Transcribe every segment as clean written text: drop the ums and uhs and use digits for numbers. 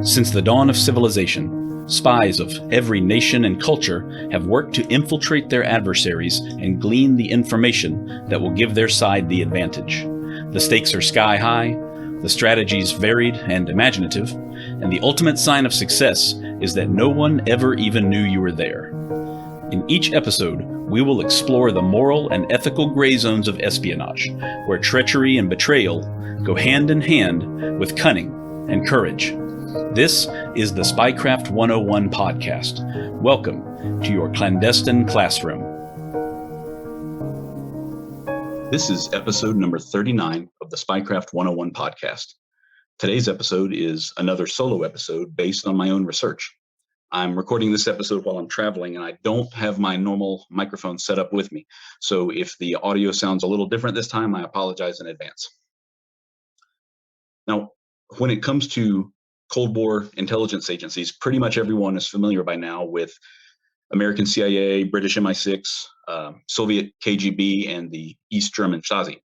Since the dawn of civilization, spies of every nation and culture have worked to infiltrate their adversaries and glean the information that will give their side the advantage. The stakes are sky high, the strategies varied and imaginative, and the ultimate sign of success is that no one ever even knew you were there. In each episode, we will explore the moral and ethical gray zones of espionage, where treachery and betrayal go hand in hand with cunning and courage. This is the Spycraft 101 podcast. Welcome to your clandestine classroom. This is episode number 39 of the Spycraft 101 podcast. Today's episode is another solo episode based on my own research. I'm recording this episode while I'm traveling, and I don't have my normal microphone set up with me. So if the audio sounds a little different this time, I apologize in advance. Now, when it comes to Cold War intelligence agencies, pretty much everyone is familiar by now with American CIA, British MI6, Soviet KGB, and the East German Stasi.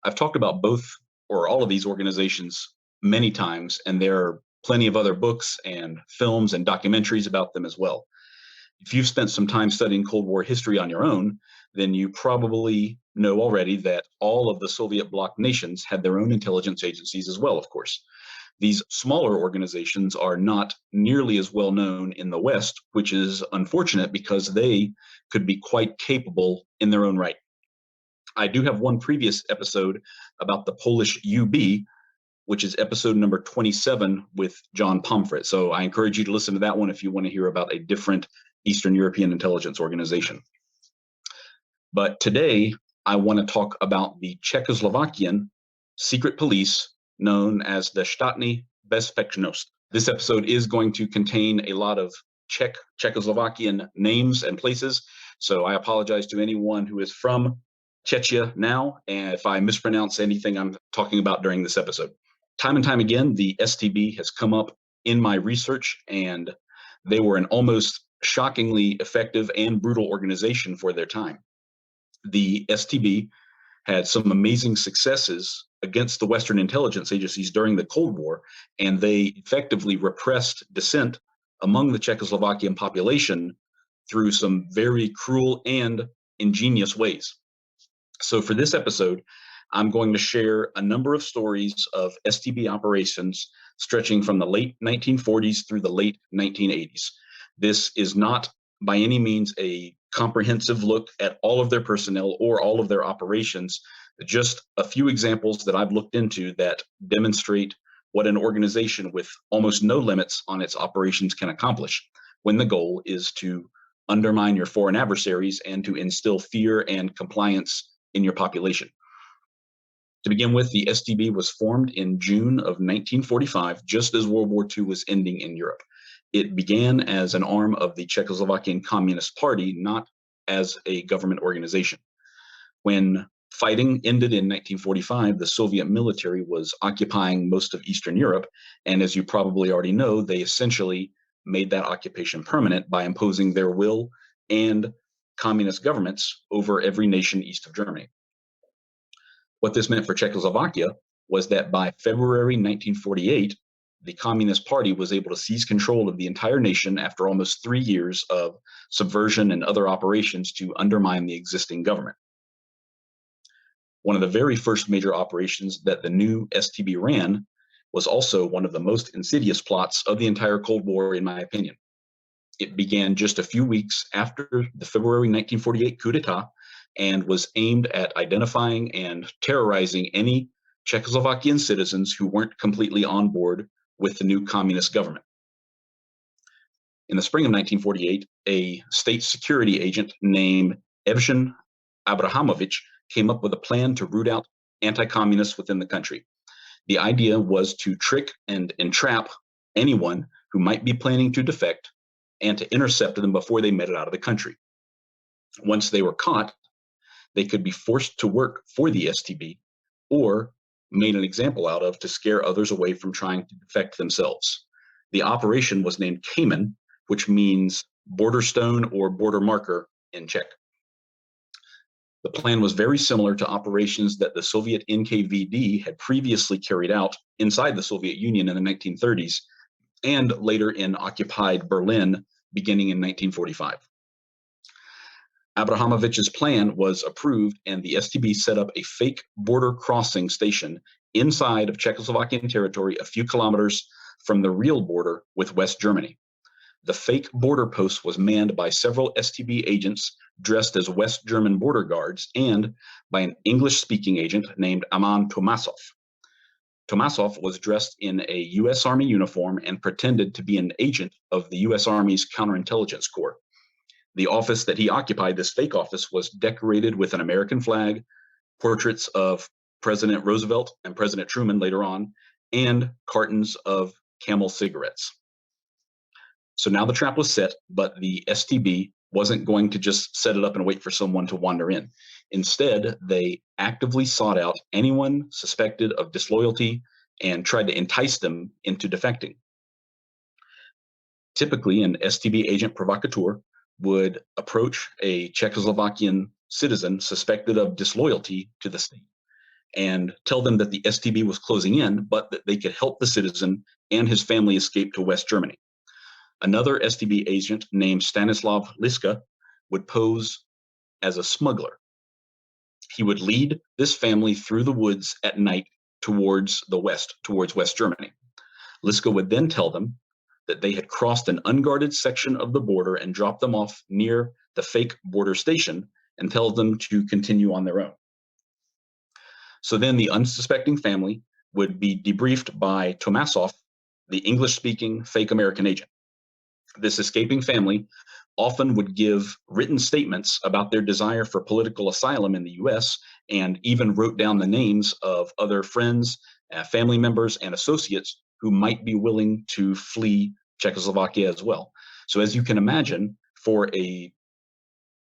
I've talked about both or all of these organizations many times, and there are plenty of other books and films and documentaries about them as well. If you've spent some time studying Cold War history on your own, then you probably know already that all of the Soviet bloc nations had their own intelligence agencies as well, of course. These smaller organizations are not nearly as well known in the West, which is unfortunate because they could be quite capable in their own right. I do have one previous episode about the Polish UB, which is episode number 27 with John Pomfret. So I encourage you to listen to that one if you want to hear about a different Eastern European intelligence organization. But today, I want to talk about the Czechoslovakian secret police known as the Státní, bezpečnost. This episode is going to contain a lot of Czechoslovakian names and places, so I apologize to anyone who is from Czechia now, and if I mispronounce anything I'm talking about during this episode. Time and time again, the STB has come up in my research, and they were an almost shockingly effective and brutal organization for their time. The STB had some amazing successes against the Western intelligence agencies during the Cold War, and they effectively repressed dissent among the Czechoslovakian population through some very cruel and ingenious ways. So for this episode, I'm going to share a number of stories of STB operations stretching from the late 1940s through the late 1980s. This is not by any means a comprehensive look at all of their personnel or all of their operations, just a few examples that I've looked into that demonstrate what an organization with almost no limits on its operations can accomplish when the goal is to undermine your foreign adversaries and to instill fear and compliance in your population. To begin with, the STB was formed in June of 1945, just as World War II was ending in Europe. It began as an arm of the Czechoslovakian Communist Party, not as a government organization. When fighting ended in 1945, the Soviet military was occupying most of Eastern Europe, and as you probably already know, they essentially made that occupation permanent by imposing their will and communist governments over every nation east of Germany. What this meant for Czechoslovakia was that by February 1948, the Communist Party was able to seize control of the entire nation after almost 3 years of subversion and other operations to undermine the existing government. One of the very first major operations that the new STB ran was also one of the most insidious plots of the entire Cold War, in my opinion. It began just a few weeks after the February 1948 coup d'etat and was aimed at identifying and terrorizing any Czechoslovakian citizens who weren't completely on board with the new communist government. In the spring of 1948, a state security agent named Evgen Abrahamovich came up with a plan to root out anti-communists within the country. The idea was to trick and entrap anyone who might be planning to defect and to intercept them before they made it out of the country. Once they were caught, they could be forced to work for the STB or made an example out of to scare others away from trying to defect themselves. The operation was named Kamen, which means border stone or border marker in Czech. The plan was very similar to operations that the Soviet NKVD had previously carried out inside the Soviet Union in the 1930s and later in occupied Berlin beginning in 1945. Abrahamovich's plan was approved, and the STB set up a fake border crossing station inside of Czechoslovakian territory a few kilometers from the real border with West Germany. The fake border post was manned by several STB agents dressed as West German border guards and by an English-speaking agent named Aman Tomasov. Tomasov was dressed in a U.S. Army uniform and pretended to be an agent of the U.S. Army's counterintelligence corps. The office that he occupied, this fake office, was decorated with an American flag, portraits of President Roosevelt and President Truman later on, and cartons of Camel cigarettes. So now the trap was set, but the STB wasn't going to just set it up and wait for someone to wander in. Instead, they actively sought out anyone suspected of disloyalty and tried to entice them into defecting. Typically, an STB agent provocateur would approach a Czechoslovakian citizen suspected of disloyalty to the state and tell them that the STB was closing in, but that they could help the citizen and his family escape to West Germany. Another STB agent named Stanislav Liska would pose as a smuggler. He would lead this family through the woods at night towards the west, towards West Germany. Liska would then tell them that they had crossed an unguarded section of the border and drop them off near the fake border station and tell them to continue on their own. So then the unsuspecting family would be debriefed by Tomasov, the English-speaking fake American agent. This escaping family often would give written statements about their desire for political asylum in the U.S. and even wrote down the names of other friends, family members, and associates who might be willing to flee Czechoslovakia as well. So as you can imagine, for a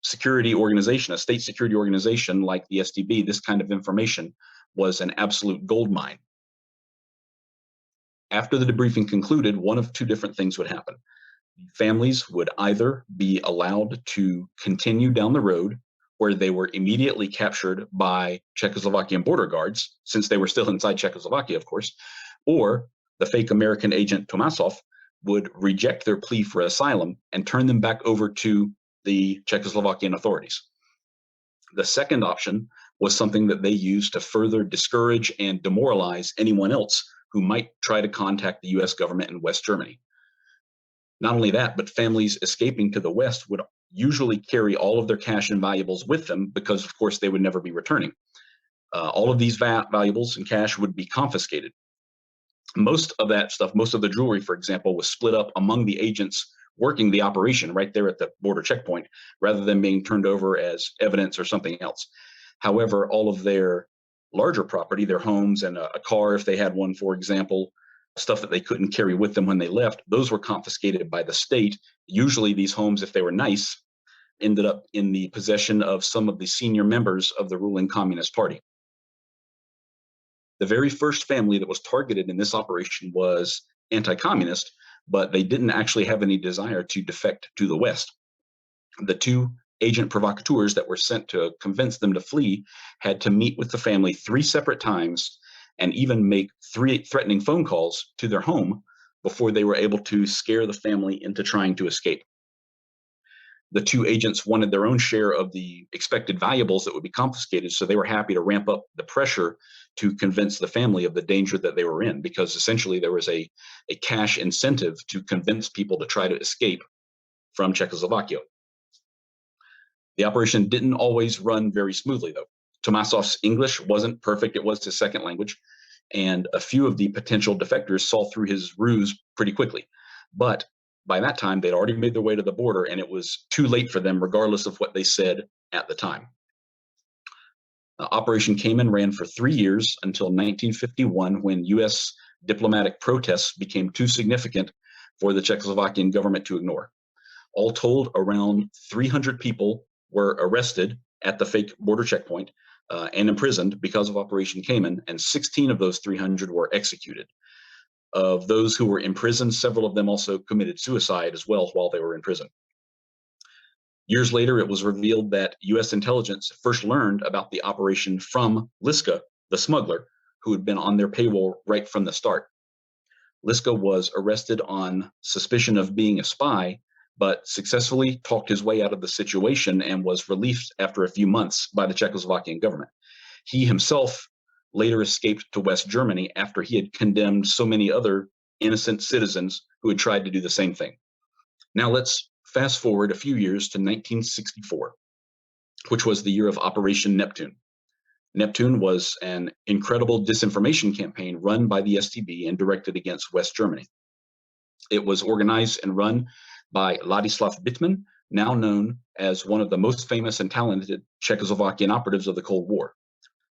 security organization, a state security organization like the STB, this kind of information was an absolute goldmine. After the debriefing concluded, one of two different things would happen. Families would either be allowed to continue down the road, where they were immediately captured by Czechoslovakian border guards, since they were still inside Czechoslovakia, of course, or the fake American agent Tomasov would reject their plea for asylum and turn them back over to the Czechoslovakian authorities. The second option was something that they used to further discourage and demoralize anyone else who might try to contact the U.S. government in West Germany. Not only that, but families escaping to the West would usually carry all of their cash and valuables with them because, of course, they would never be returning. All of these valuables and cash would be confiscated. Most of that stuff, most of the jewelry, for example, was split up among the agents working the operation right there at the border checkpoint, rather than being turned over as evidence or something else. However, all of their larger property, their homes and a car, if they had one, for example, stuff that they couldn't carry with them when they left, those were confiscated by the state. Usually these homes, if they were nice, ended up in the possession of some of the senior members of the ruling Communist Party. The very first family that was targeted in this operation was anti-communist, but they didn't actually have any desire to defect to the West. The two agent provocateurs that were sent to convince them to flee had to meet with the family 3 separate times and even make 3 threatening phone calls to their home before they were able to scare the family into trying to escape. The 2 agents wanted their own share of the expected valuables that would be confiscated, so they were happy to ramp up the pressure to convince the family of the danger that they were in, because essentially there was a cash incentive to convince people to try to escape from Czechoslovakia. The operation didn't always run very smoothly, though. Tomasov's English wasn't perfect. It was his second language, and a few of the potential defectors saw through his ruse pretty quickly. But by that time, they'd already made their way to the border, and it was too late for them, regardless of what they said at the time. Operation Cayman ran for 3 years until 1951, when U.S. diplomatic protests became too significant for the Czechoslovakian government to ignore. All told, around 300 people were arrested at the fake border checkpoint and imprisoned because of Operation Cayman, and 16 of those 300 were executed. Of those who were imprisoned, several of them also committed suicide as well while they were in prison. Years later, it was revealed that U.S. intelligence first learned about the operation from Liska, the smuggler, who had been on their payroll right from the start. Liska was arrested on suspicion of being a spy, but successfully talked his way out of the situation and was released after a few months by the Czechoslovakian government. He himself later escaped to West Germany after he had condemned so many other innocent citizens who had tried to do the same thing. Now let's fast forward a few years to 1964, which was the year of Operation Neptune. Neptune was an incredible disinformation campaign run by the STB and directed against West Germany. It was organized and run by Ladislav Bittman, now known as one of the most famous and talented Czechoslovakian operatives of the Cold War.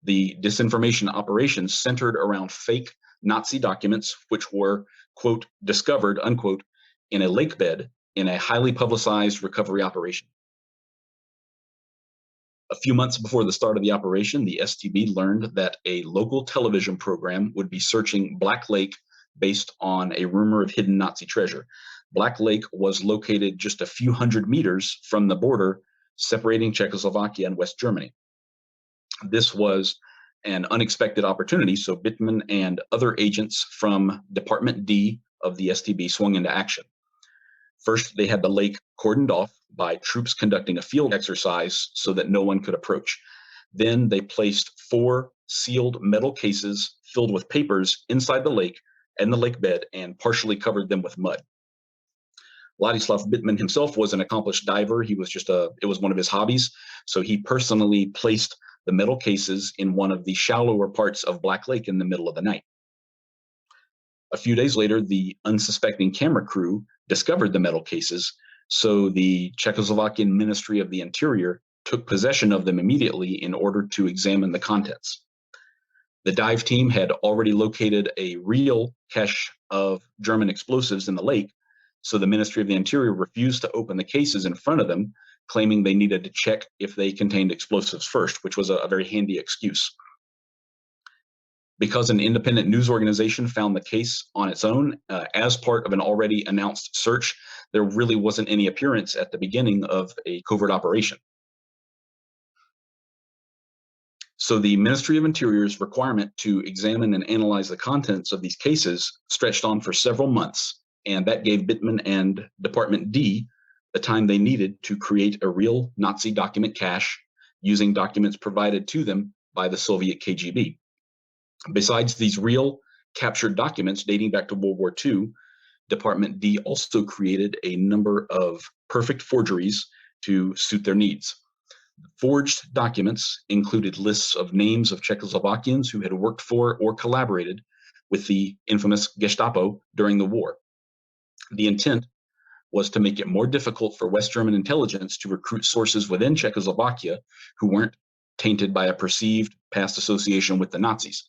The disinformation operations centered around fake Nazi documents, which were, quote, discovered, unquote, in a lake bed in a highly publicized recovery operation. A few months before the start of the operation, the STB learned that a local television program would be searching Black Lake based on a rumor of hidden Nazi treasure. Black Lake was located just a few hundred meters from the border separating Czechoslovakia and West Germany. This was an unexpected opportunity, so Bittman and other agents from Department D of the STB swung into action. First, they had the lake cordoned off by troops conducting a field exercise so that no one could approach. Then they placed 4 sealed metal cases filled with papers inside the lake and the lake bed and partially covered them with mud. Ladislav Bittman himself was an accomplished diver. It was one of his hobbies. So he personally placed the metal cases in one of the shallower parts of Black Lake in the middle of the night. A few days later, the unsuspecting camera crew discovered the metal cases, so the Czechoslovakian Ministry of the Interior took possession of them immediately in order to examine the contents. The dive team had already located a real cache of German explosives in the lake, so the Ministry of the Interior refused to open the cases in front of them, claiming they needed to check if they contained explosives first, which was a very handy excuse. Because an independent news organization found the case on its own as part of an already announced search, there really wasn't any appearance at the beginning of a covert operation. So the Ministry of Interior's requirement to examine and analyze the contents of these cases stretched on for several months, and that gave Bittman and Department D the time they needed to create a real Nazi document cache using documents provided to them by the Soviet KGB. Besides these real captured documents dating back to World War II, Department D also created a number of perfect forgeries to suit their needs. Forged documents included lists of names of Czechoslovakians who had worked for or collaborated with the infamous Gestapo during the war. The intent was to make it more difficult for West German intelligence to recruit sources within Czechoslovakia who weren't tainted by a perceived past association with the Nazis.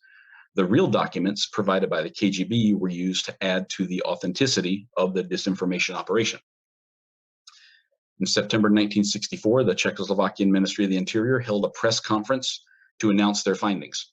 The real documents provided by the KGB were used to add to the authenticity of the disinformation operation. In September 1964, the Czechoslovakian Ministry of the Interior held a press conference to announce their findings.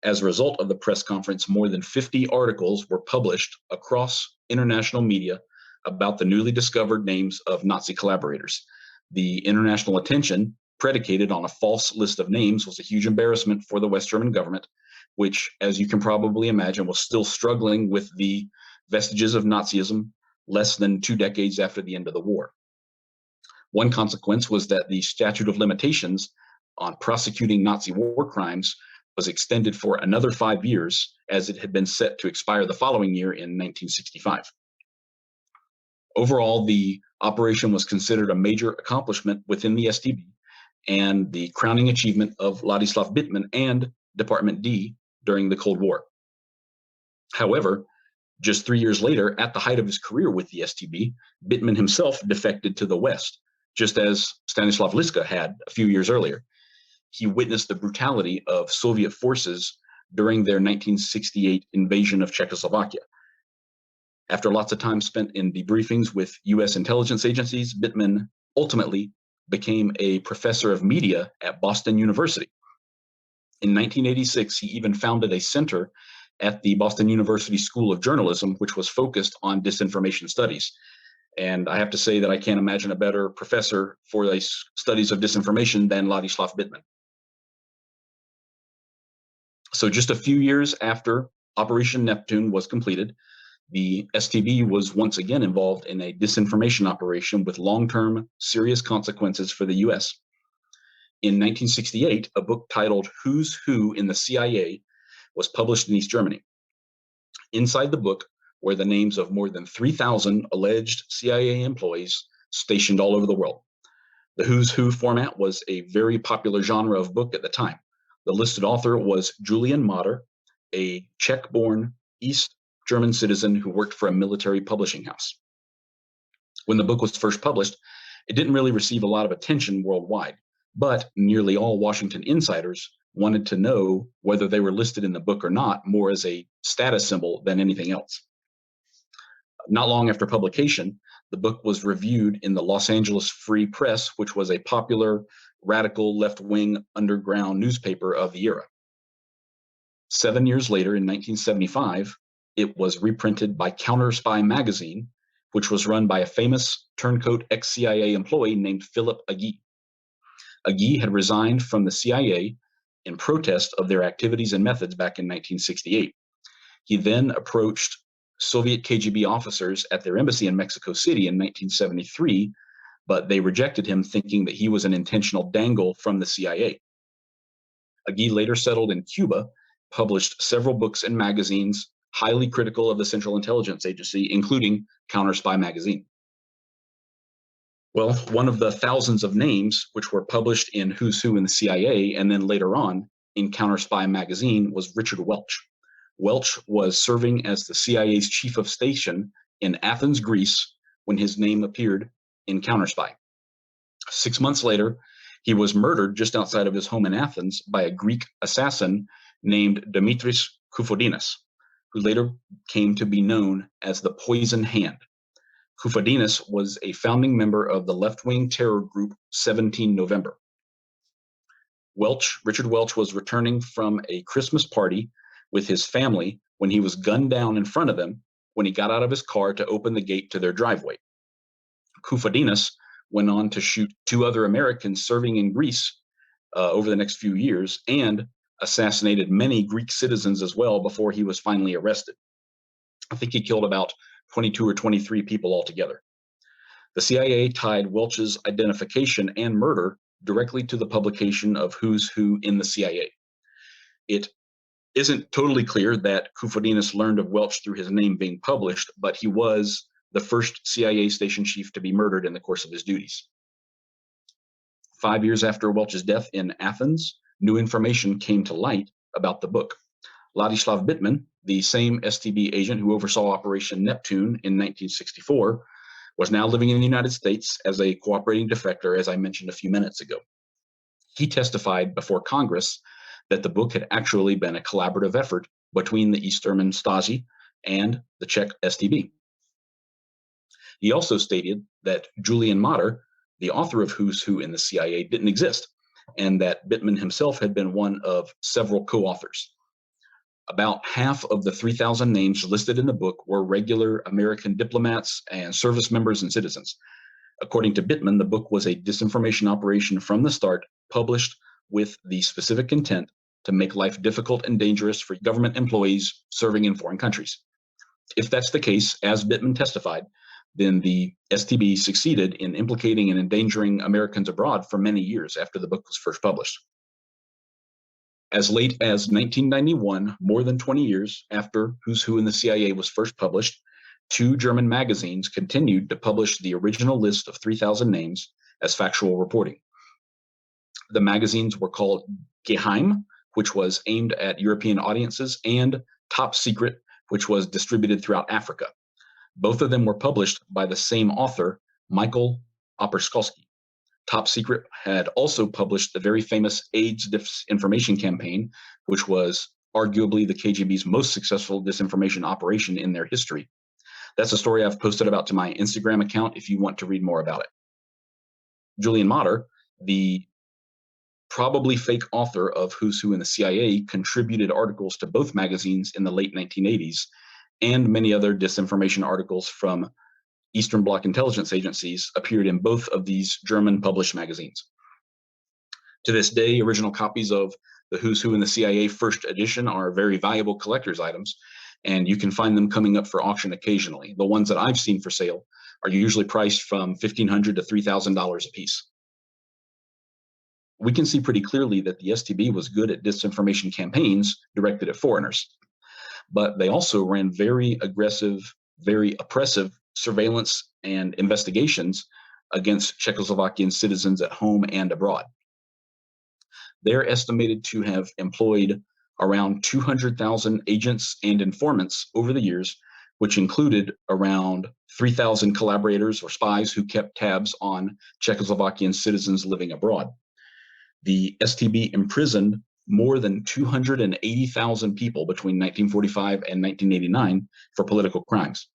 As a result of the press conference, more than 50 articles were published across international media about the newly discovered names of Nazi collaborators. The international attention, predicated on a false list of names, was a huge embarrassment for the West German government, which, as you can probably imagine, was still struggling with the vestiges of Nazism less than 2 decades after the end of the war. One consequence was that the statute of limitations on prosecuting Nazi war crimes was extended for another 5 years, as it had been set to expire the following year in 1965. Overall, the operation was considered a major accomplishment within the STB and the crowning achievement of Ladislav Bittman and Department D during the Cold War. However, just 3 years later, at the height of his career with the STB, Bittman himself defected to the West, just as Stanislav Liska had a few years earlier. He witnessed the brutality of Soviet forces during their 1968 invasion of Czechoslovakia. After lots of time spent in debriefings with U.S. intelligence agencies, Bittman ultimately became a professor of media at Boston University. In 1986, he even founded a center at the Boston University School of Journalism, which was focused on disinformation studies. And I have to say that I can't imagine a better professor for the studies of disinformation than Ladislav Bittman. So just a few years after Operation Neptune was completed, the STB was once again involved in a disinformation operation with long-term serious consequences for the US. In 1968, a book titled Who's Who in the CIA was published in East Germany. Inside the book were the names of more than 3,000 alleged CIA employees stationed all over the world. The Who's Who format was a very popular genre of book at the time. The listed author was Julian Matter, a Czech-born East German citizen who worked for a military publishing house. When the book was first published, it didn't really receive a lot of attention worldwide, but nearly all Washington insiders wanted to know whether they were listed in the book or not, more as a status symbol than anything else. Not long after publication, the book was reviewed in the Los Angeles Free Press, which was a popular, radical, left-wing underground newspaper of the era. 7 years later, in 1975, it was reprinted by Counter Spy magazine, which was run by a famous turncoat ex-CIA employee named Philip Agee. Agee had resigned from the CIA in protest of their activities and methods back in 1968. He then approached Soviet KGB officers at their embassy in Mexico City in 1973, but they rejected him, thinking that he was an intentional dangle from the CIA. Agee later settled in Cuba, published several books and magazines highly critical of the Central Intelligence Agency, including Counter Spy magazine. Well, one of the thousands of names which were published in Who's Who in the CIA and then later on in Counter Spy magazine was Richard Welch. Welch was serving as the CIA's chief of station in Athens, Greece, when his name appeared in Counter Spy. 6 months later, he was murdered just outside of his home in Athens by a Greek assassin named Dimitris Koufoudinas, who later came to be known as the Poison Hand. Koufoudinas was a founding member of the left-wing terror group 17 November. Richard Welch, was returning from a Christmas party with his family when he was gunned down in front of them when he got out of his car to open the gate to their driveway. Koufoudinas went on to shoot 2 other Americans serving in Greece over the next few years and assassinated many Greek citizens as well before he was finally arrested. I think he killed about 22 or 23 people altogether. The CIA tied Welch's identification and murder directly to the publication of Who's Who in the CIA. It isn't totally clear that Koufoudinas learned of Welch through his name being published, but he was the first CIA station chief to be murdered in the course of his duties. 5 years after Welch's death in Athens, new information came to light about the book. Ladislav Bittman, the same STB agent who oversaw Operation Neptune in 1964, was now living in the United States as a cooperating defector, as I mentioned a few minutes ago. He testified before Congress that the book had actually been a collaborative effort between the East German Stasi and the Czech STB. He also stated that Julian Matter, the author of Who's Who in the CIA, didn't exist, and that Bittman himself had been one of several co-authors. About half of the 3,000 names listed in the book were regular American diplomats and service members and citizens. According to Bittman, the book was a disinformation operation from the start, published with the specific intent to make life difficult and dangerous for government employees serving in foreign countries. If that's the case, as Bittman testified, then the STB succeeded in implicating and endangering Americans abroad for many years after the book was first published. As late as 1991, more than 20 years after Who's Who in the CIA was first published, 2 German magazines continued to publish the original list of 3,000 names as factual reporting. The magazines were called Geheim, which was aimed at European audiences, and Top Secret, which was distributed throughout Africa. Both of them were published by the same author, Michael Operskalski. Top Secret had also published the very famous AIDS disinformation campaign, which was arguably the KGB's most successful disinformation operation in their history. That's a story I've posted about to my Instagram account if you want to read more about it. Julian Matter, the probably fake author of Who's Who in the CIA, contributed articles to both magazines in the late 1980s and many other disinformation articles from Eastern Bloc intelligence agencies appeared in both of these German published magazines. To this day, original copies of the Who's Who in the CIA first edition are very valuable collector's items, and you can find them coming up for auction occasionally. The ones that I've seen for sale are usually priced from $1,500 to $3,000 a piece. We can see pretty clearly that the STB was good at disinformation campaigns directed at foreigners, but they also ran very aggressive, very oppressive surveillance and investigations against Czechoslovakian citizens at home and abroad. They're estimated to have employed around 200,000 agents and informants over the years, which included around 3,000 collaborators or spies who kept tabs on Czechoslovakian citizens living abroad. The STB imprisoned more than 280,000 people between 1945 and 1989 for political crimes.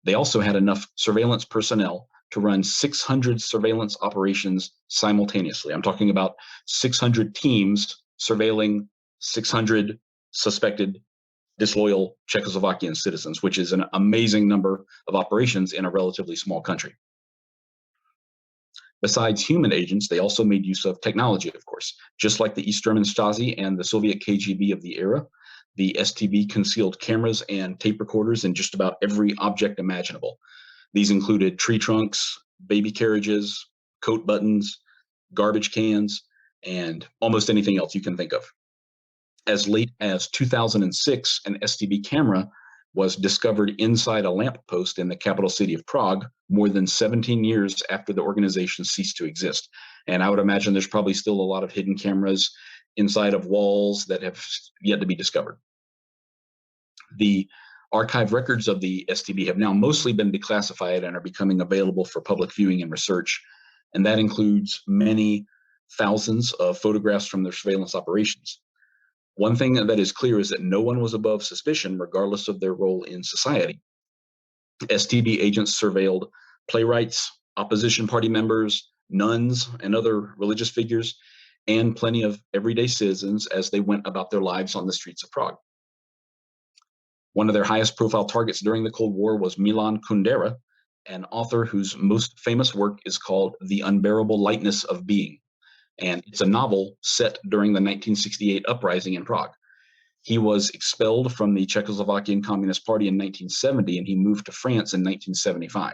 They also had enough surveillance personnel to run 600 surveillance operations simultaneously. I'm talking about 600 teams surveilling 600 suspected disloyal Czechoslovakian citizens, which is an amazing number of operations in a relatively small country. Besides human agents, they also made use of technology, of course. Just like the East German Stasi and the Soviet KGB of the era, the STB concealed cameras and tape recorders in just about every object imaginable. These included tree trunks, baby carriages, coat buttons, garbage cans, and almost anything else you can think of. As late as 2006, an STB camera was discovered inside a lamppost in the capital city of Prague more than 17 years after the organization ceased to exist. And I would imagine there's probably still a lot of hidden cameras inside of walls that have yet to be discovered. The archive records of the STB have now mostly been declassified and are becoming available for public viewing and research. And that includes many thousands of photographs from their surveillance operations. One thing that is clear is that no one was above suspicion, regardless of their role in society. STB agents surveilled playwrights, opposition party members, nuns, and other religious figures, and plenty of everyday citizens as they went about their lives on the streets of Prague. One of their highest profile targets during the Cold War was Milan Kundera, an author whose most famous work is called The Unbearable Lightness of Being. And it's a novel set during the 1968 uprising in Prague. He was expelled from the Czechoslovakian Communist Party in 1970, and he moved to France in 1975.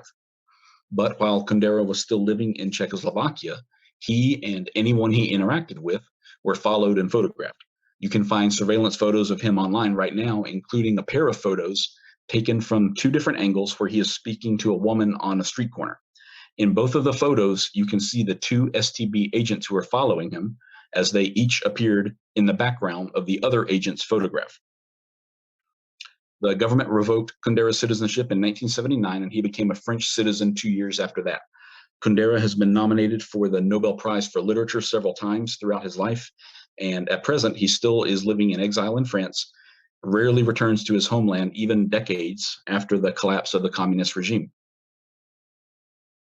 But while Kundera was still living in Czechoslovakia, he and anyone he interacted with were followed and photographed. You can find surveillance photos of him online right now, including a pair of photos taken from two different angles where he is speaking to a woman on a street corner. In both of the photos, you can see the two STB agents who are following him as they each appeared in the background of the other agent's photograph. The government revoked Kundera's citizenship in 1979, and he became a French citizen 2 years after that. Kundera has been nominated for the Nobel Prize for Literature several times throughout his life, and at present, he still is living in exile in France, rarely returns to his homeland even decades after the collapse of the communist regime.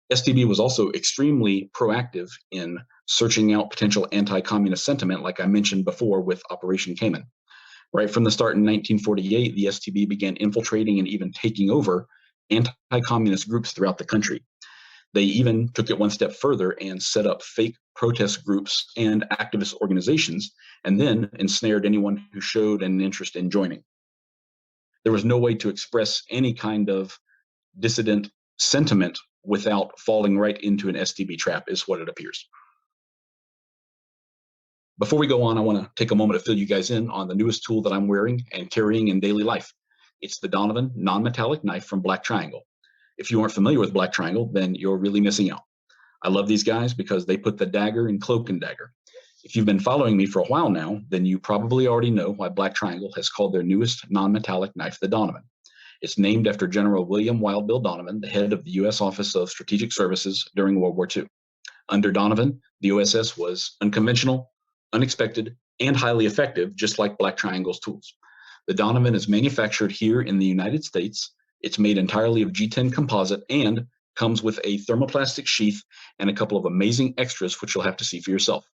STB was also extremely proactive in searching out potential anti-communist sentiment, like I mentioned before with Operation Cayman. Right from the start in 1948, the STB began infiltrating and even taking over anti-communist groups throughout the country. They even took it one step further and set up fake protest groups and activist organizations, and then ensnared anyone who showed an interest in joining. There was no way to express any kind of dissident sentiment without falling right into an STB trap, is what it appears. Before we go on, I want to take a moment to fill you guys in on the newest tool that I'm wearing and carrying in daily life. It's the Donovan non-metallic knife from Black Triangle. If you aren't familiar with Black Triangle, then you're really missing out. I love these guys because they put the dagger in cloak and dagger. If you've been following me for a while now, then you probably already know why Black Triangle has called their newest non-metallic knife the Donovan. It's named after General William Wild Bill Donovan, the head of the U.S. Office of Strategic Services during World War II. Under Donovan, the OSS was unconventional, unexpected, and highly effective, just like Black Triangle's tools. The Donovan is manufactured here in the United States. It's made entirely of G10 composite and comes with a thermoplastic sheath and a couple of amazing extras, which you'll have to see for yourself.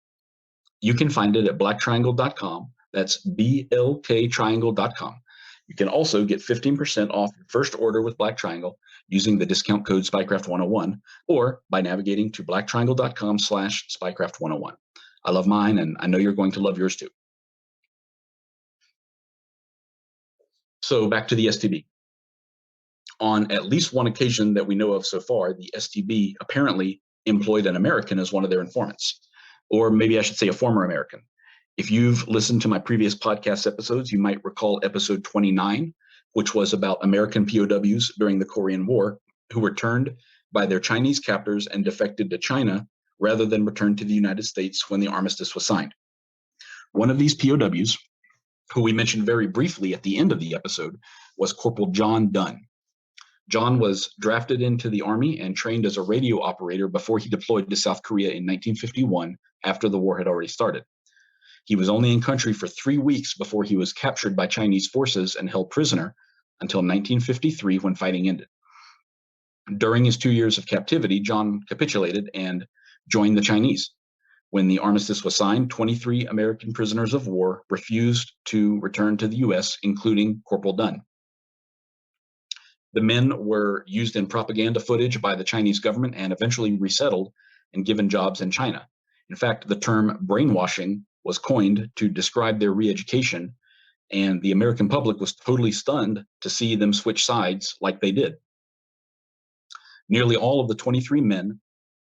You can find it at blacktriangle.com. That's blktriangle.com. You can also get 15% off your first order with Black Triangle using the discount code Spycraft101 or by navigating to blacktriangle.com/Spycraft101. I love mine, and I know you're going to love yours too. So back to the STB. On at least one occasion that we know of so far, the STB apparently employed an American as one of their informants, or maybe I should say a former American. If you've listened to my previous podcast episodes, you might recall episode 29, which was about American POWs during the Korean War who were turned by their Chinese captors and defected to China rather than return to the United States when the armistice was signed. One of these POWs, who we mentioned very briefly at the end of the episode, was Corporal John Dunn. John was drafted into the Army and trained as a radio operator before he deployed to South Korea in 1951 after the war had already started. He was only in country for 3 weeks before he was captured by Chinese forces and held prisoner until 1953 when fighting ended. During his 2 years of captivity, John capitulated and joined the Chinese. When the armistice was signed, 23 American prisoners of war refused to return to the U.S., including Corporal Dunn. The men were used in propaganda footage by the Chinese government and eventually resettled and given jobs in China. In fact, the term brainwashing was coined to describe their re-education, and the American public was totally stunned to see them switch sides like they did. Nearly all of the 23 men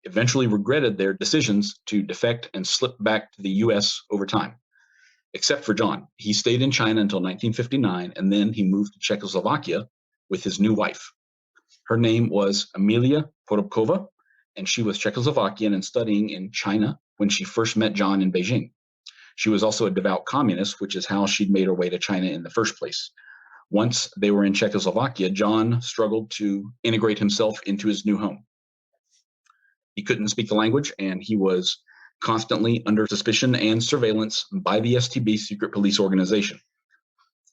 eventually regretted their decisions to defect and slip back to the U.S. over time, except for John. He stayed in China until 1959, and then he moved to Czechoslovakia with his new wife. Her name was Amelia Porobkova, and she was Czechoslovakian and studying in China when she first met John in Beijing. She was also a devout communist, which is how she'd made her way to China in the first place. Once they were in Czechoslovakia, John struggled to integrate himself into his new home. He couldn't speak the language, and he was constantly under suspicion and surveillance by the STB secret police organization.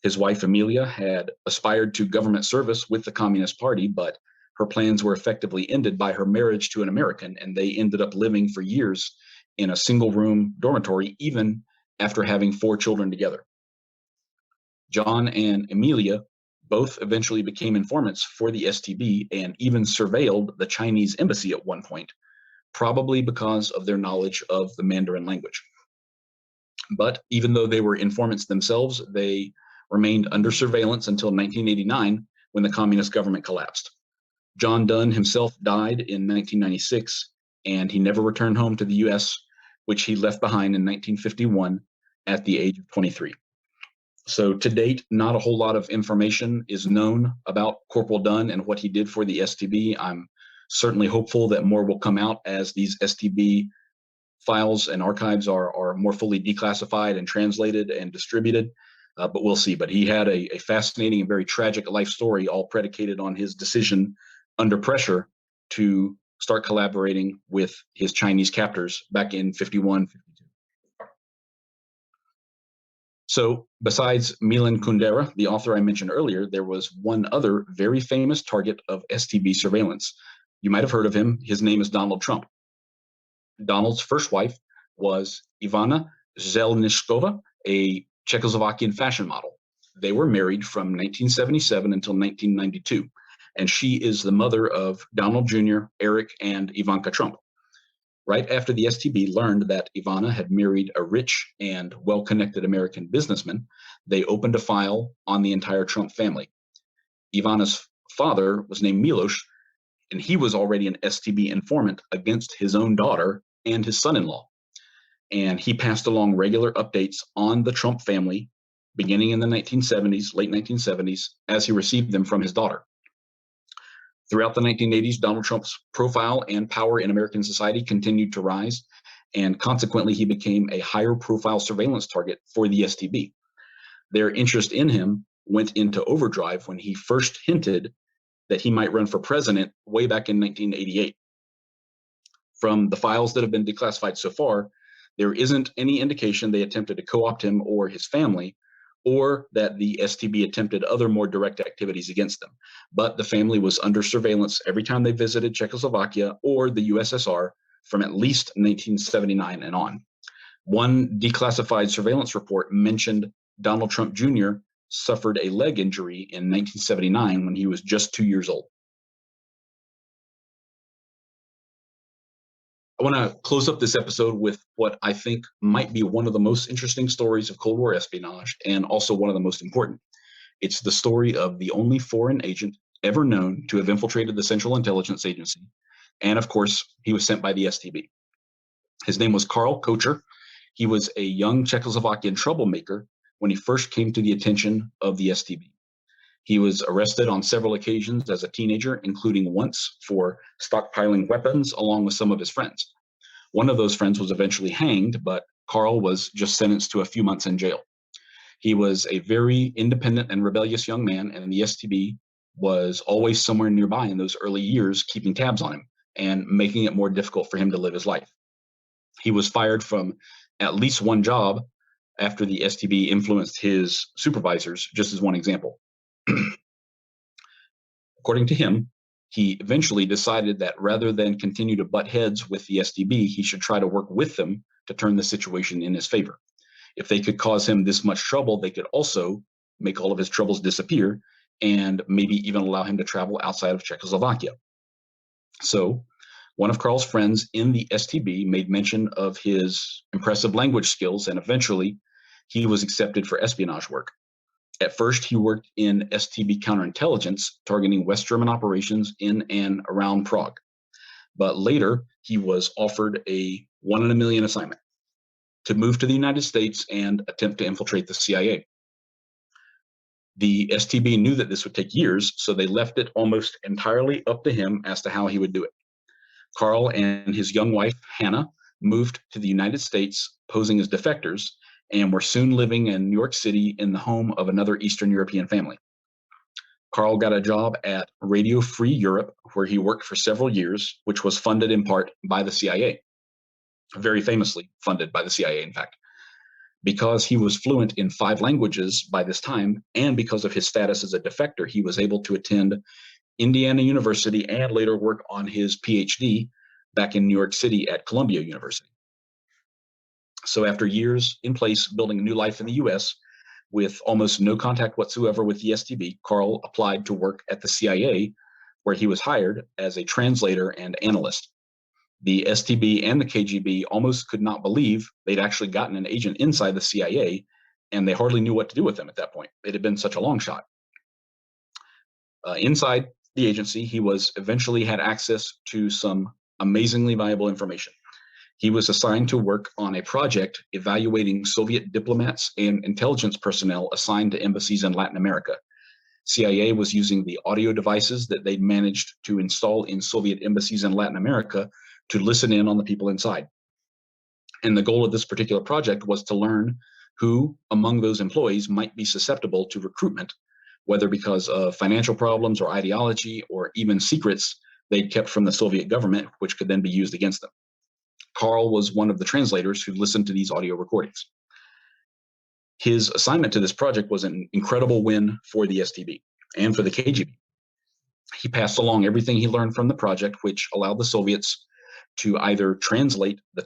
His wife, Amelia, had aspired to government service with the Communist Party, but her plans were effectively ended by her marriage to an American, and they ended up living for years in a single-room dormitory, even after having 4 children together. John and Amelia both eventually became informants for the STB and even surveilled the Chinese embassy at one point, probably because of their knowledge of the Mandarin language. But even though they were informants themselves, they remained under surveillance until 1989 when the communist government collapsed. John Dunn himself died in 1996, and he never returned home to the U.S., which he left behind in 1951 at the age of 23. So to date, not a whole lot of information is known about Corporal Dunn and what he did for the STB. I'm certainly hopeful that more will come out as these STB files and archives are more fully declassified and translated and distributed, but we'll see. But he had a fascinating and very tragic life story, all predicated on his decision under pressure to start collaborating with his Chinese captors back in 51, 52. So besides Milan Kundera, the author I mentioned earlier, there was one other very famous target of STB surveillance. You might have heard of him. His name is Donald Trump. Donald's first wife was Ivana Zelničková, a Czechoslovakian fashion model. They were married from 1977 until 1992, and she is the mother of Donald Jr., Eric, and Ivanka Trump. Right after the STB learned that Ivana had married a rich and well-connected American businessman, they opened a file on the entire Trump family. Ivana's father was named Miloš, and he was already an STB informant against his own daughter and his son-in-law. And he passed along regular updates on the Trump family beginning in the 1970s, late 1970s, as he received them from his daughter. Throughout the 1980s, Donald Trump's profile and power in American society continued to rise, and consequently, he became a higher profile surveillance target for the STB. Their interest in him went into overdrive when he first hinted that he might run for president way back in 1988. From the files that have been declassified so far, there isn't any indication they attempted to co-opt him or his family, or that the STB attempted other more direct activities against them. But the family was under surveillance every time they visited Czechoslovakia or the USSR from at least 1979 and on. One declassified surveillance report mentioned Donald Trump Jr. suffered a leg injury in 1979 when he was just 2 years old. I want to close up this episode with what I think might be one of the most interesting stories of Cold War espionage, and also one of the most important. It's the story of the only foreign agent ever known to have infiltrated the Central Intelligence Agency. And of course, he was sent by the STB. His name was Karl Kocher. He was a young Czechoslovakian troublemaker when he first came to the attention of the STB. He was arrested on several occasions as a teenager, including once for stockpiling weapons along with some of his friends. One of those friends was eventually hanged, but Karl was just sentenced to a few months in jail. He was a very independent and rebellious young man, and the STB was always somewhere nearby in those early years, keeping tabs on him and making it more difficult for him to live his life. He was fired from at least one job after the STB influenced his supervisors, just as one example. According to him, he eventually decided that rather than continue to butt heads with the STB, he should try to work with them to turn the situation in his favor. If they could cause him this much trouble, they could also make all of his troubles disappear and maybe even allow him to travel outside of Czechoslovakia. So one of Karl's friends in the STB made mention of his impressive language skills, and eventually he was accepted for espionage work. At first, he worked in STB counterintelligence, targeting West German operations in and around Prague. But later, he was offered a 1 in a million assignment to move to the United States and attempt to infiltrate the CIA. The STB knew that this would take years, so they left it almost entirely up to him as to how he would do it. Karl and his young wife, Hannah, moved to the United States posing as defectors, and were soon living in New York City in the home of another Eastern European family. Karl got a job at Radio Free Europe, where he worked for several years, which was funded in part by the CIA. Very famously funded by the CIA, in fact. Because he was fluent in 5 languages by this time, and because of his status as a defector, he was able to attend Indiana University and later work on his PhD back in New York City at Columbia University. So after years in place building a new life in the US with almost no contact whatsoever with the STB, Karl applied to work at the CIA, where he was hired as a translator and analyst. The STB and the KGB almost could not believe they'd actually gotten an agent inside the CIA, and they hardly knew what to do with him at that point. It had been such a long shot. Inside the agency, he eventually had access to some amazingly valuable information. He was assigned to work on a project evaluating Soviet diplomats and intelligence personnel assigned to embassies in Latin America. CIA was using the audio devices that they'd managed to install in Soviet embassies in Latin America to listen in on the people inside. And the goal of this particular project was to learn who among those employees might be susceptible to recruitment, whether because of financial problems or ideology or even secrets they'd kept from the Soviet government, which could then be used against them. Karl was one of the translators who listened to these audio recordings. His assignment to this project was an incredible win for the STB and for the KGB. He passed along everything he learned from the project, which allowed the Soviets to either transfer the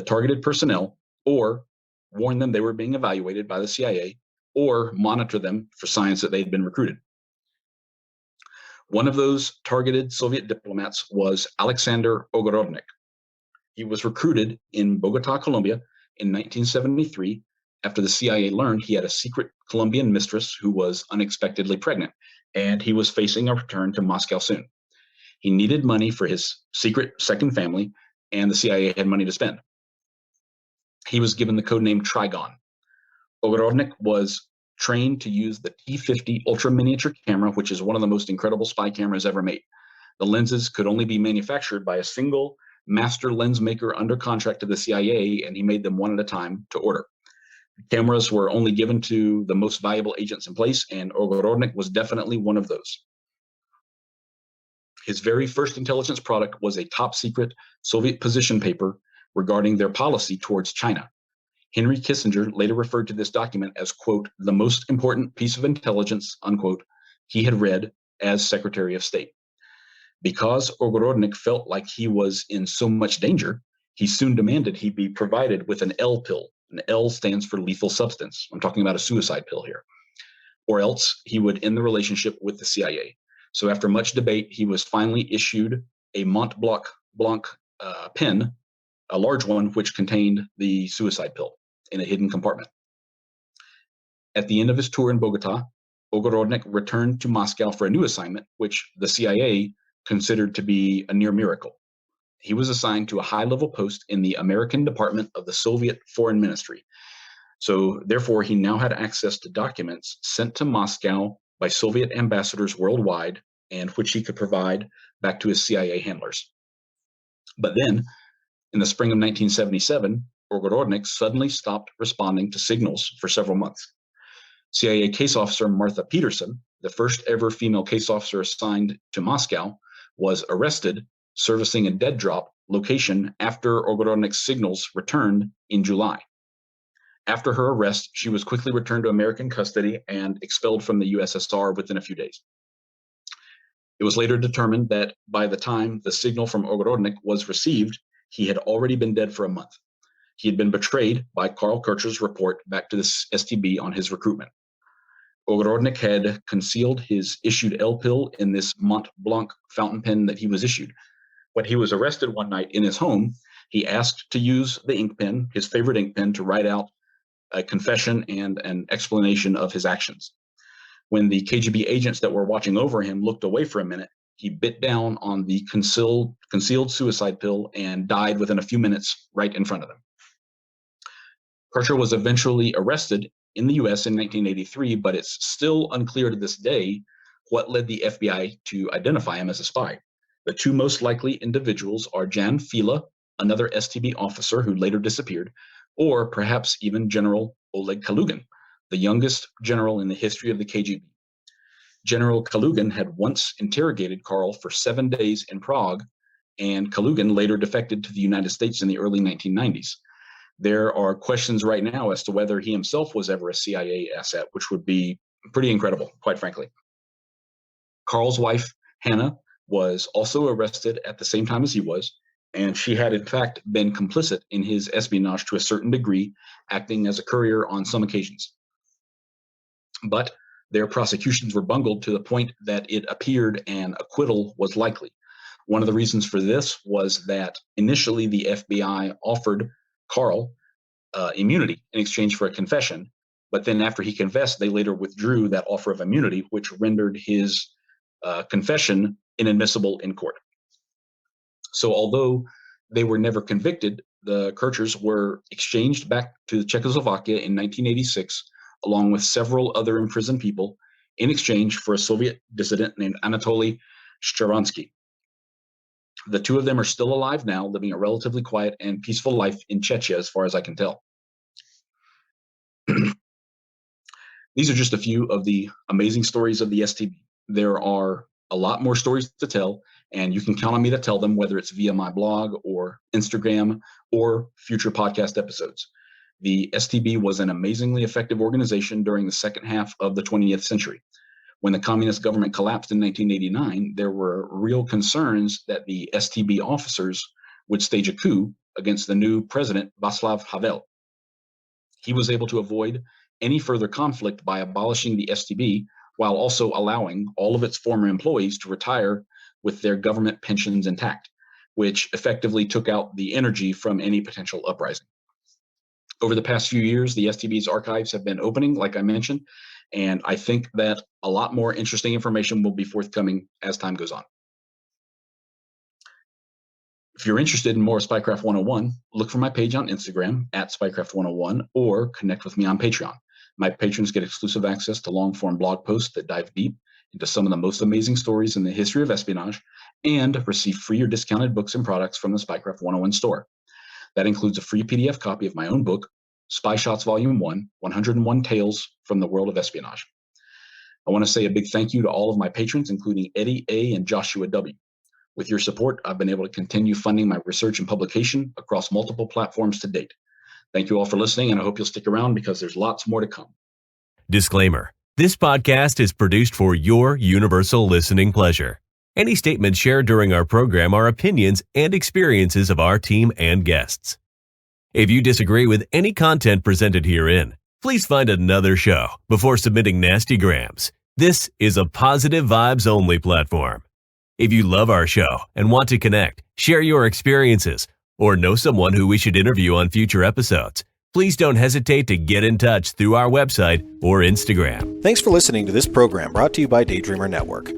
targeted personnel, or warn them they were being evaluated by the CIA, or monitor them for signs that they'd been recruited. One of those targeted Soviet diplomats was Alexander Ogorodnik. He was recruited in Bogota, Colombia in 1973 after the CIA learned he had a secret Colombian mistress who was unexpectedly pregnant, and he was facing a return to Moscow soon. He needed money for his secret second family, and the CIA had money to spend. He was given the codename Trigon. Ogorodnik was trained to use the T50 ultra miniature camera, which is one of the most incredible spy cameras ever made. The lenses could only be manufactured by a single master lens maker under contract to the CIA, and he made them one at a time to order. Cameras were only given to the most valuable agents in place, and Ogorodnik was definitely one of those. His very first intelligence product was a top secret Soviet position paper regarding their policy towards China. Henry Kissinger later referred to this document as, quote, the most important piece of intelligence, unquote, he had read as Secretary of State. Because Ogorodnik felt like he was in so much danger, he soon demanded he be provided with an L pill. An L stands for lethal substance. I'm talking about a suicide pill here. Or else he would end the relationship with the CIA. So after much debate, he was finally issued a Bloc Blanc pen, a large one which contained the suicide pill in a hidden compartment. At the end of his tour in Bogota, Ogorodnik returned to Moscow for a new assignment, which the CIA considered to be a near miracle. He was assigned to a high-level post in the American Department of the Soviet Foreign Ministry. So therefore, he now had access to documents sent to Moscow by Soviet ambassadors worldwide, and which he could provide back to his CIA handlers. But then, in the spring of 1977, Ogorodnik suddenly stopped responding to signals for several months. CIA case officer Martha Peterson, the first ever female case officer assigned to Moscow, was arrested servicing a dead drop location after Ogorodnik's signals returned in July. After her arrest, she was quickly returned to American custody and expelled from the USSR within a few days. It was later determined that by the time the signal from Ogorodnik was received, he had already been dead for a month. He had been betrayed by Karl Kircher's report back to the STB on his recruitment. Ogorodnik had concealed his issued L-pill in this Mont Blanc fountain pen that he was issued. When he was arrested one night in his home, he asked to use the ink pen, his favorite ink pen, to write out a confession and an explanation of his actions. When the KGB agents that were watching over him looked away for a minute, he bit down on the concealed suicide pill and died within a few minutes right in front of them. Kircher was eventually arrested in the US in 1983, but it's still unclear to this day what led the FBI to identify him as a spy. The two most likely individuals are Jan Fila, another STB officer who later disappeared, or perhaps even General Oleg Kalugin, the youngest general in the history of the KGB. General Kalugin had once interrogated Karl for 7 days in Prague, and Kalugin later defected to the United States in the early 1990s. There are questions right now as to whether he himself was ever a CIA asset, which would be pretty incredible, quite frankly. Karl's wife, Hannah, was also arrested at the same time as he was, and she had in fact been complicit in his espionage to a certain degree, acting as a courier on some occasions. But their prosecutions were bungled to the point that it appeared an acquittal was likely. One of the reasons for this was that initially the FBI offered Karl immunity in exchange for a confession, but then after he confessed, they later withdrew that offer of immunity, which rendered his confession inadmissible in court. So although they were never convicted, the Kirchers were exchanged back to Czechoslovakia in 1986, along with several other imprisoned people, in exchange for a Soviet dissident named Anatoly Shcharansky. The two of them are still alive now, living a relatively quiet and peaceful life in Czechia, as far as I can tell. These are just a few of the amazing stories of the STB. There are a lot more stories to tell, and you can count on me to tell them, whether it's via my blog or Instagram or future podcast episodes. The STB was an amazingly effective organization during the second half of the 20th century. When the communist government collapsed in 1989, there were real concerns that the STB officers would stage a coup against the new president, Václav Havel. He was able to avoid any further conflict by abolishing the STB, while also allowing all of its former employees to retire with their government pensions intact, which effectively took out the energy from any potential uprising. Over the past few years, the STB's archives have been opening, like I mentioned, and I think that a lot more interesting information will be forthcoming as time goes on. If you're interested in more Spycraft 101, look for my page on Instagram at Spycraft 101 or connect with me on Patreon. My patrons get exclusive access to long-form blog posts that dive deep into some of the most amazing stories in the history of espionage, and receive free or discounted books and products from the Spycraft 101 store. That includes a free PDF copy of my own book, Spy Shots Volume 1, 101 Tales from the World of Espionage. I want to say a big thank you to all of my patrons, including Eddie A. and Joshua W. With your support, I've been able to continue funding my research and publication across multiple platforms to date. Thank you all for listening, and I hope you'll stick around because there's lots more to come. Disclaimer. This podcast is produced for your universal listening pleasure. Any statements shared during our program are opinions and experiences of our team and guests. If you disagree with any content presented herein, please find another show before submitting nasty grams. This is a positive vibes only platform. If you love our show and want to connect, share your experiences, or know someone who we should interview on future episodes, please don't hesitate to get in touch through our website or Instagram. Thanks for listening to this program brought to you by Daydreamer Network.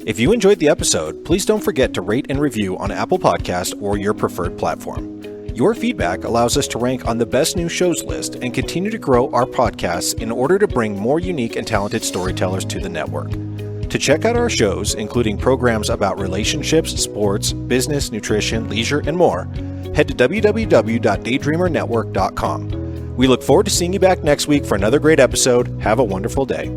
If you enjoyed the episode, please don't forget to rate and review on Apple Podcasts or your preferred platform. Your feedback allows us to rank on the best new shows list and continue to grow our podcasts in order to bring more unique and talented storytellers to the network. To check out our shows, including programs about relationships, sports, business, nutrition, leisure, and more, head to www.daydreamernetwork.com. We look forward to seeing you back next week for another great episode. Have a wonderful day.